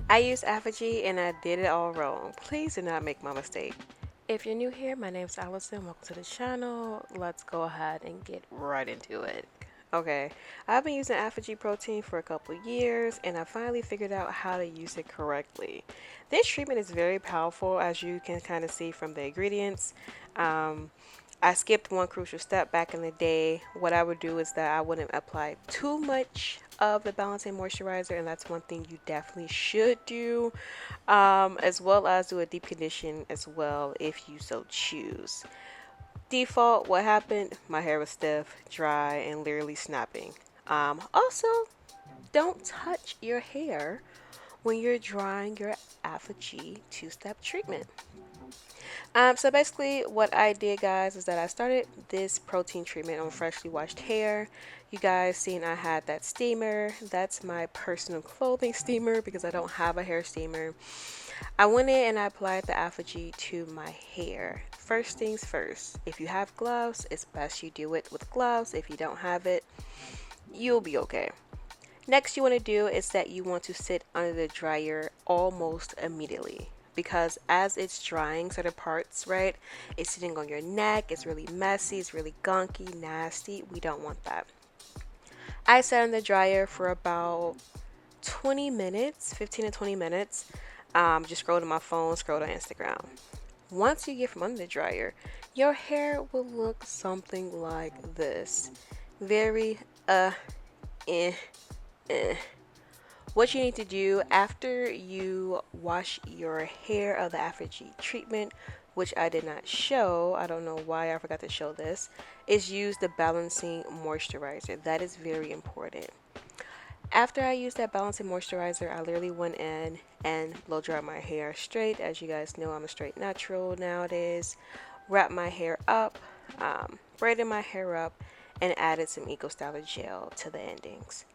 I used ApHogee and I did it all wrong. Please do not make my mistake. If you're new here, my name's Allison. Welcome to the channel. Let's go ahead and get right into it. Okay, I've been using ApHogee protein for a couple years and I finally figured out how to use it correctly. This treatment is very powerful, as you can kind of see from the ingredients. Um, I skipped one crucial step back in the day. What I would do is that I wouldn't apply too much of the balancing moisturizer, and that's one thing you definitely should do, as well as do a deep condition as well if you so choose. Default, what happened? My hair was stiff, dry, and literally snapping. Also, don't touch your hair when you're drying your ApHogee two-step treatment. So basically what I did, guys, is that I started this protein treatment on freshly washed hair. You guys seen I had that steamer. That's my personal clothing steamer because I don't have a hair steamer. I went in and I applied the ApHogee to my hair. First things first, if you have gloves, it's best you do it with gloves. If you don't have it, you'll be okay. Next, you want to do is that you want to sit under the dryer almost immediately, because as it's drying certain parts, right, it's sitting on your neck, it's really messy, it's really gunky, nasty. We don't want that. I sat in the dryer for about 20 minutes, 15 to 20 minutes. Just scrolled on my phone, scrolled on Instagram. Once you get from under the dryer, your hair will look something like this. Very eh, eh. What you need to do after you wash your hair of the ApHogee treatment, which I did not show, I don't know why I forgot to show this, is use the balancing moisturizer. That is very important. After I used that balancing moisturizer, I literally went in and blow dried my hair straight. As you guys know, I'm a straight natural nowadays. Wrapped my hair up, braided my hair up, and added some Eco Styler gel to the endings.